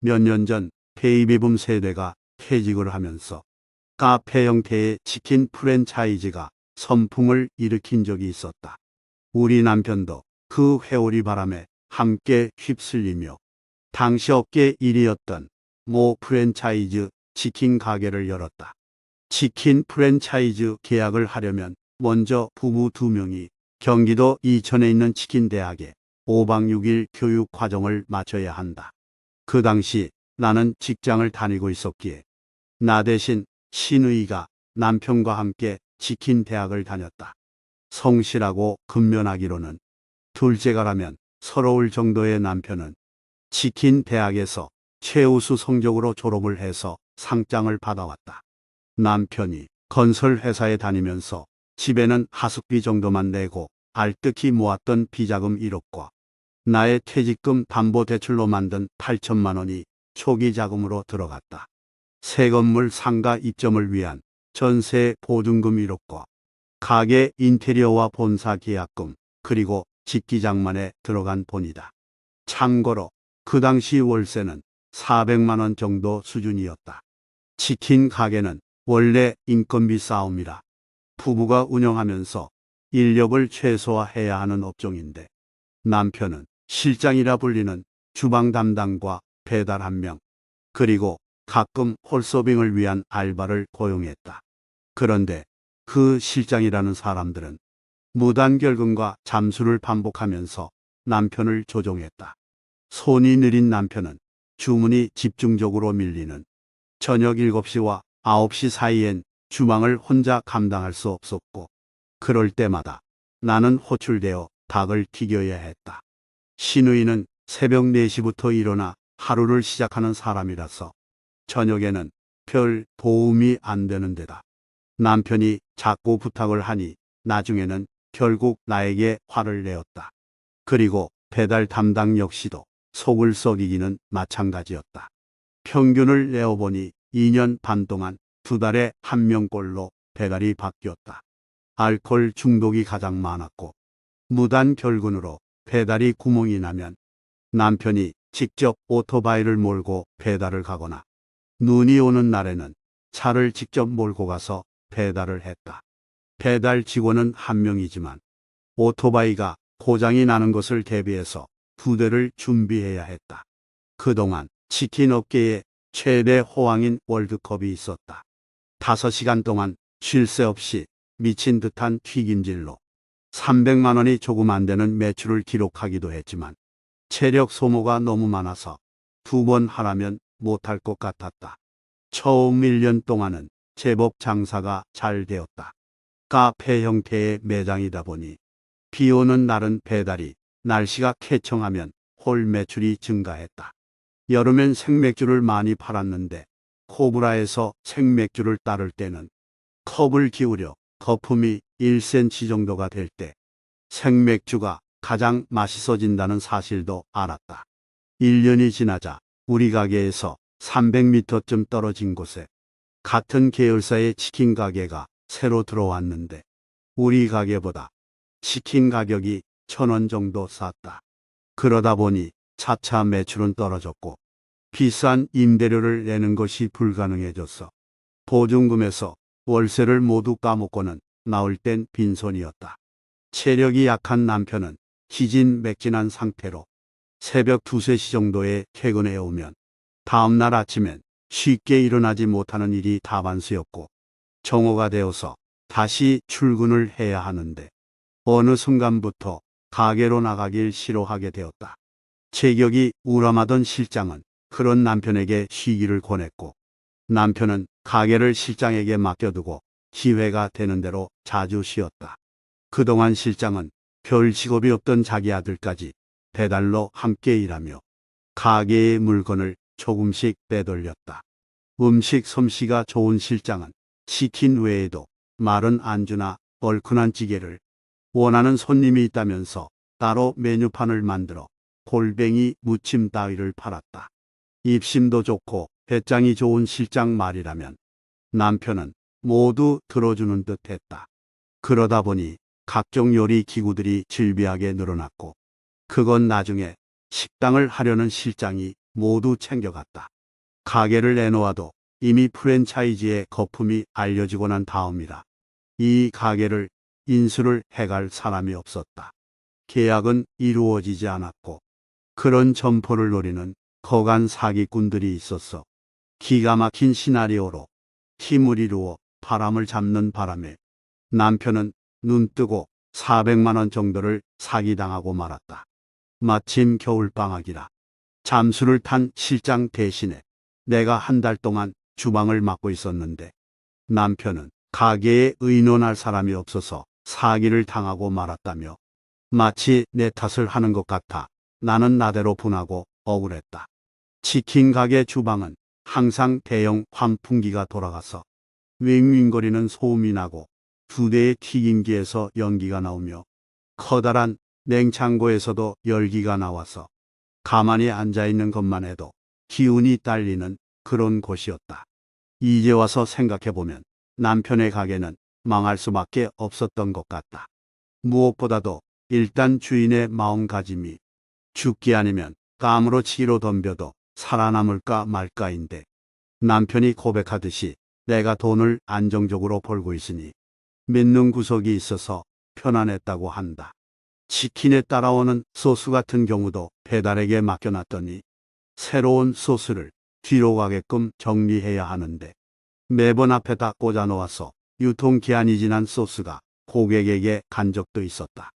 몇 년 전 베이비붐 세대가 퇴직을 하면서 카페 형태의 치킨 프랜차이즈가 선풍을 일으킨 적이 있었다. 우리 남편도 그 회오리 바람에 함께 휩쓸리며 당시 업계 1위였던 모 프랜차이즈 치킨 가게를 열었다. 치킨 프랜차이즈 계약을 하려면 먼저 부부 2명이 경기도 이천에 있는 치킨 대학에 5박 6일 교육 과정을 마쳐야 한다. 그 당시 나는 직장을 다니고 있었기에 나 대신 신우이가 남편과 함께 치킨 대학을 다녔다. 성실하고 근면하기로는 둘째가라면 서러울 정도의 남편은 치킨 대학에서 최우수 성적으로 졸업을 해서 상장을 받아왔다. 남편이 건설 회사에 다니면서 집에는 하숙비 정도만 내고 알뜰히 모았던 비자금 1억과 나의 퇴직금 담보대출로 만든 8천만 원이 초기 자금으로 들어갔다. 새 건물 상가 입점을 위한 전세 보증금 1억과 가게 인테리어와 본사 계약금 그리고 집기장만에 들어간 돈이다. 참고로 그 당시 월세는 400만 원 정도 수준이었다. 치킨 가게는 원래 인건비 싸움이라 부부가 운영하면서 인력을 최소화해야 하는 업종인데 남편은 실장이라 불리는 주방 담당과 배달 1명, 그리고 가끔 홀서빙을 위한 알바를 고용했다. 그런데 그 실장이라는 사람들은 무단결근과 잠수를 반복하면서 남편을 조종했다. 손이 느린 남편은 주문이 집중적으로 밀리는 저녁 7시와 9시 사이엔 주방을 혼자 감당할 수 없었고 그럴 때마다 나는 호출되어 닭을 튀겨야 했다. 신우이는 새벽 4시부터 일어나 하루를 시작하는 사람이라서 저녁에는 별 도움이 안 되는 데다 남편이 자꾸 부탁을 하니 나중에는 결국 나에게 화를 내었다. 그리고 배달 담당 역시도 속을 썩이기는 마찬가지였다. 평균을 내어보니 2년 반 동안 2달에 1명꼴로 배달이 바뀌었다. 알코올 중독이 가장 많았고 무단 결근으로 배달이 구멍이 나면 남편이 직접 오토바이를 몰고 배달을 가거나 눈이 오는 날에는 차를 직접 몰고 가서 배달을 했다. 배달 직원은 1명이지만 오토바이가 고장이 나는 것을 대비해서 2대를 준비해야 했다. 그동안 치킨 업계에 최대 호황인 월드컵이 있었다. 5시간 동안 쉴 새 없이 미친 듯한 튀김질로 300만 원이 조금 안 되는 매출을 기록하기도 했지만 체력 소모가 너무 많아서 2번 하라면 못할 것 같았다. 처음 1년 동안은 제법 장사가 잘 되었다. 카페 형태의 매장이다 보니 비 오는 날은 배달이, 날씨가 쾌청하면 홀 매출이 증가했다. 여름엔 생맥주를 많이 팔았는데 코브라에서 생맥주를 따를 때는 컵을 기울여 거품이 1cm 정도가 될 때 생맥주가 가장 맛있어진다는 사실도 알았다. 1년이 지나자 우리 가게에서 300m쯤 떨어진 곳에 같은 계열사의 치킨 가게가 새로 들어왔는데 우리 가게보다 치킨 가격이 1,000원 정도 쌌다. 그러다 보니 차차 매출은 떨어졌고 비싼 임대료를 내는 것이 불가능해졌어. 보증금에서 월세를 모두 까먹고는 나올 땐 빈손이었다. 체력이 약한 남편은 기진맥진한 상태로 새벽 2, 3시 정도에 퇴근해 오면 다음날 아침엔 쉽게 일어나지 못하는 일이 다반수였고 정오가 되어서 다시 출근을 해야 하는데 어느 순간부터 가게로 나가길 싫어하게 되었다. 체격이 우람하던 실장은 그런 남편에게 쉬기를 권했고 남편은 가게를 실장에게 맡겨두고 기회가 되는 대로 자주 쉬었다. 그동안 실장은 별 직업이 없던 자기 아들까지 배달로 함께 일하며 가게의 물건을 조금씩 빼돌렸다. 음식 솜씨가 좋은 실장은 치킨 외에도 마른 안주나 얼큰한 찌개를 원하는 손님이 있다면서 따로 메뉴판을 만들어 골뱅이 무침 따위를 팔았다. 입심도 좋고 배짱이 좋은 실장 말이라면 남편은 모두 들어주는 듯 했다. 그러다 보니 각종 요리 기구들이 질비하게 늘어났고 그건 나중에 식당을 하려는 실장이 모두 챙겨갔다. 가게를 내놓아도 이미 프랜차이즈의 거품이 알려지고 난 다음이라 이 가게를 인수를 해갈 사람이 없었다. 계약은 이루어지지 않았고 그런 점포를 노리는 거간 사기꾼들이 있었어. 기가 막힌 시나리오로 힘을 이루어 바람을 잡는 바람에 남편은 눈뜨고 400만 원 정도를 사기당하고 말았다. 마침 겨울방학이라 잠수를 탄 실장 대신에 내가 한 달 동안 주방을 맡고 있었는데 남편은 가게에 의논할 사람이 없어서 사기를 당하고 말았다며 마치 내 탓을 하는 것 같아 나는 나대로 분하고 억울했다. 치킨 가게 주방은 항상 대형 환풍기가 돌아가서 윙윙거리는 소음이 나고 2대의 튀김기에서 연기가 나오며 커다란 냉장고에서도 열기가 나와서 가만히 앉아있는 것만 해도 기운이 딸리는 그런 곳이었다. 이제 와서 생각해보면 남편의 가게는 망할 수밖에 없었던 것 같다. 무엇보다도 일단 주인의 마음가짐이 죽기 아니면 깜으로 치로 덤벼도 살아남을까 말까인데 남편이 고백하듯이 내가 돈을 안정적으로 벌고 있으니 믿는 구석이 있어서 편안했다고 한다. 치킨에 따라오는 소스 같은 경우도 배달에게 맡겨놨더니 새로운 소스를 뒤로 가게끔 정리해야 하는데 매번 앞에다 꽂아놓아서 유통기한이 지난 소스가 고객에게 간 적도 있었다.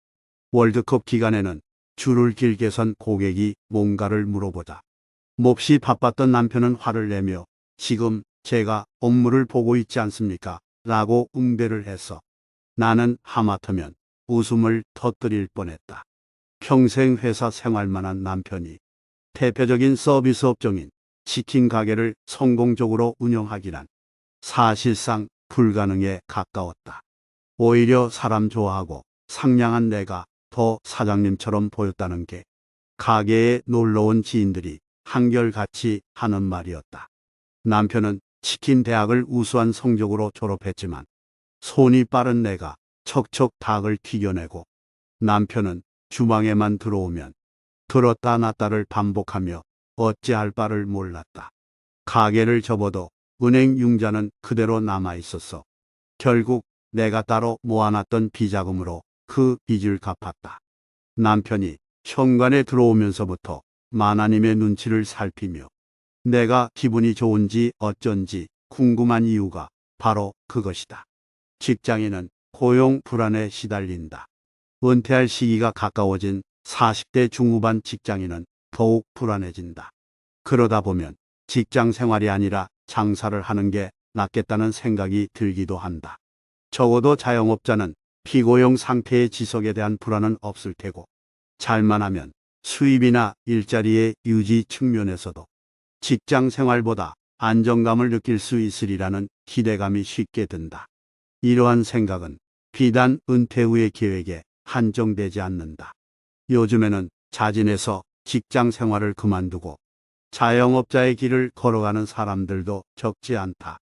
월드컵 기간에는 줄을 길게 선 고객이 뭔가를 물어보자 몹시 바빴던 남편은 화를 내며 지금 제가 업무를 보고 있지 않습니까? 라고 응대를 해서 나는 하마터면 웃음을 터뜨릴 뻔했다. 평생 회사 생활만 한 남편이 대표적인 서비스 업종인 치킨 가게를 성공적으로 운영하기란 사실상 불가능에 가까웠다. 오히려 사람 좋아하고 상냥한 내가 더 사장님처럼 보였다는 게 가게에 놀러온 지인들이 한결같이 하는 말이었다. 남편은 치킨 대학을 우수한 성적으로 졸업했지만 손이 빠른 내가 척척 닭을 튀겨내고 남편은 주방에만 들어오면 들었다 놨다를 반복하며 어찌할 바를 몰랐다. 가게를 접어도 은행 융자는 그대로 남아 있었어. 결국 내가 따로 모아놨던 비자금으로 그 빚을 갚았다. 남편이 현관에 들어오면서부터 마나님의 눈치를 살피며 내가 기분이 좋은지 어쩐지 궁금한 이유가 바로 그것이다. 직장인은 고용 불안에 시달린다. 은퇴할 시기가 가까워진 40대 중후반 직장인은 더욱 불안해진다. 그러다 보면 직장 생활이 아니라 장사를 하는 게 낫겠다는 생각이 들기도 한다. 적어도 자영업자는 피고용 상태의 지속에 대한 불안은 없을 테고 잘만 하면 수입이나 일자리의 유지 측면에서도 직장 생활보다 안정감을 느낄 수 있으리라는 기대감이 쉽게 든다. 이러한 생각은 비단 은퇴 후의 계획에 한정되지 않는다. 요즘에는 자진해서 직장 생활을 그만두고 자영업자의 길을 걸어가는 사람들도 적지 않다.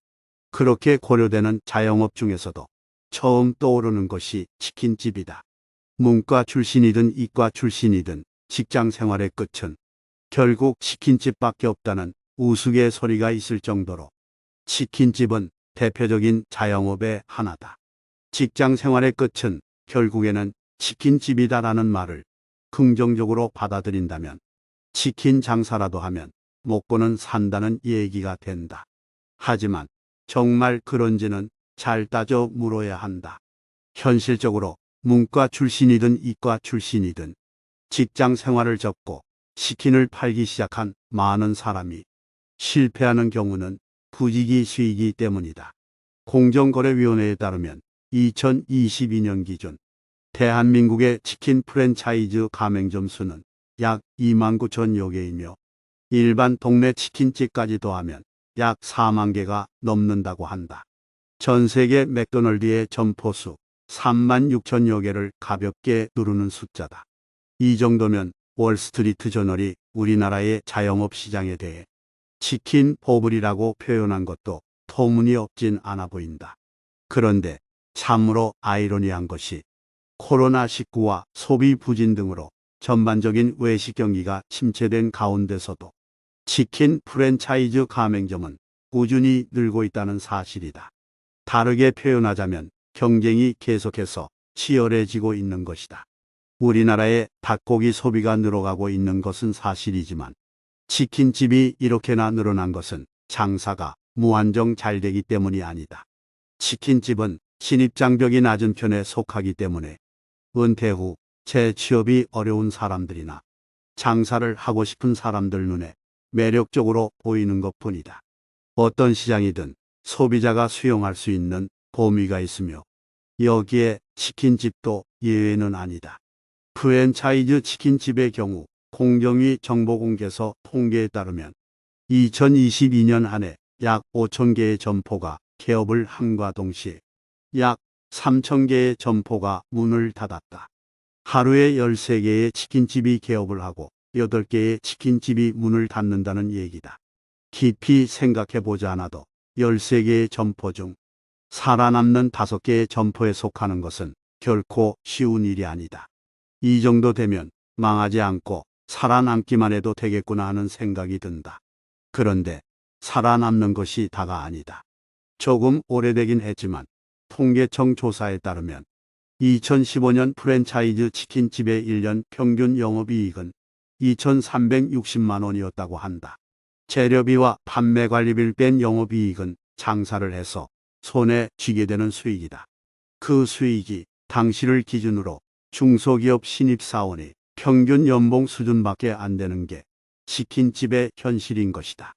그렇게 고려되는 자영업 중에서도 처음 떠오르는 것이 치킨집이다. 문과 출신이든 이과 출신이든 직장 생활의 끝은 결국 치킨집밖에 없다는 우스갯소리가 있을 정도로 치킨집은 대표적인 자영업의 하나다. 직장 생활의 끝은 결국에는 치킨집이다라는 말을 긍정적으로 받아들인다면 치킨 장사라도 하면 먹고는 산다는 얘기가 된다. 하지만 정말 그런지는 잘 따져 물어야 한다. 현실적으로 문과 출신이든 이과 출신이든 직장 생활을 접고 치킨을 팔기 시작한 많은 사람이 실패하는 경우는 부지기수이기 때문이다. 공정거래위원회에 따르면 2022년 기준 대한민국의 치킨 프랜차이즈 가맹점 수는 약 2만 9천여 개이며 일반 동네 치킨집까지 더하면 약 4만 개가 넘는다고 한다. 전 세계 맥도널드의 점포수 3만 6천여 개를 가볍게 누르는 숫자다. 이 정도면 월스트리트 저널이 우리나라의 자영업 시장에 대해 치킨 버블이라고 표현한 것도 터무니없진 않아 보인다. 그런데 참으로 아이러니한 것이 코로나19와 소비 부진 등으로 전반적인 외식 경기가 침체된 가운데서도 치킨 프랜차이즈 가맹점은 꾸준히 늘고 있다는 사실이다. 다르게 표현하자면 경쟁이 계속해서 치열해지고 있는 것이다. 우리나라의 닭고기 소비가 늘어가고 있는 것은 사실이지만 치킨집이 이렇게나 늘어난 것은 장사가 무한정 잘 되기 때문이 아니다. 치킨집은 진입장벽이 낮은 편에 속하기 때문에 은퇴 후 재취업이 어려운 사람들이나 장사를 하고 싶은 사람들 눈에 매력적으로 보이는 것뿐이다. 어떤 시장이든 소비자가 수용할 수 있는 범위가 있으며 여기에 치킨집도 예외는 아니다. 프랜차이즈 치킨집의 경우 공정위 정보공개서 통계에 따르면 2022년 한 해 약 5,000개의 점포가 개업을 함과 동시에 약 3,000개의 점포가 문을 닫았다. 하루에 13개의 치킨집이 개업을 하고 8개의 치킨집이 문을 닫는다는 얘기다. 깊이 생각해 보지 않아도 13개의 점포 중 살아남는 5개의 점포에 속하는 것은 결코 쉬운 일이 아니다. 이 정도 되면 망하지 않고 살아남기만 해도 되겠구나 하는 생각이 든다. 그런데 살아남는 것이 다가 아니다. 조금 오래되긴 했지만 통계청 조사에 따르면 2015년 프랜차이즈 치킨집의 1년 평균 영업이익은 2,360만 원이었다고 한다. 재료비와 판매관리비를 뺀 영업이익은 장사를 해서 손에 쥐게 되는 수익이다. 그 수익이 당시를 기준으로 중소기업 신입사원이 평균 연봉 수준밖에 안 되는 게 치킨집의 현실인 것이다.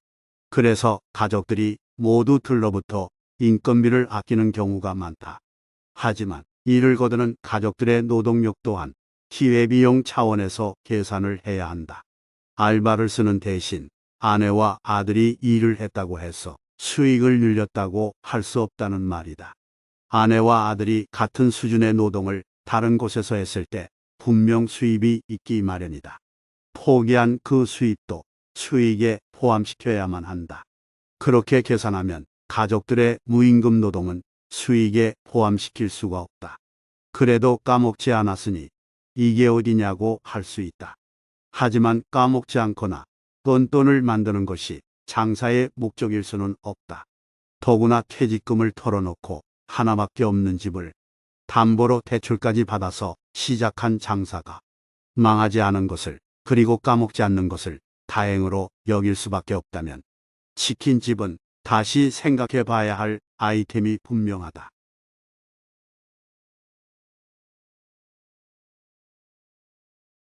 그래서 가족들이 모두 들러붙어 인건비를 아끼는 경우가 많다. 하지만 이를 거두는 가족들의 노동력 또한 기회비용 차원에서 계산을 해야 한다. 알바를 쓰는 대신 아내와 아들이 일을 했다고 해서 수익을 늘렸다고 할 수 없다는 말이다. 아내와 아들이 같은 수준의 노동을 다른 곳에서 했을 때 분명 수입이 있기 마련이다. 포기한 그 수입도 수익에 포함시켜야만 한다. 그렇게 계산하면 가족들의 무임금 노동은 수익에 포함시킬 수가 없다. 그래도 까먹지 않았으니 이게 어디냐고 할 수 있다. 하지만 까먹지 않거나 번 돈을 만드는 것이 장사의 목적일 수는 없다. 더구나 퇴직금을 털어놓고 하나밖에 없는 집을 담보로 대출까지 받아서 시작한 장사가 망하지 않은 것을, 그리고 까먹지 않는 것을 다행으로 여길 수밖에 없다면 치킨집은 다시 생각해 봐야 할 아이템이 분명하다.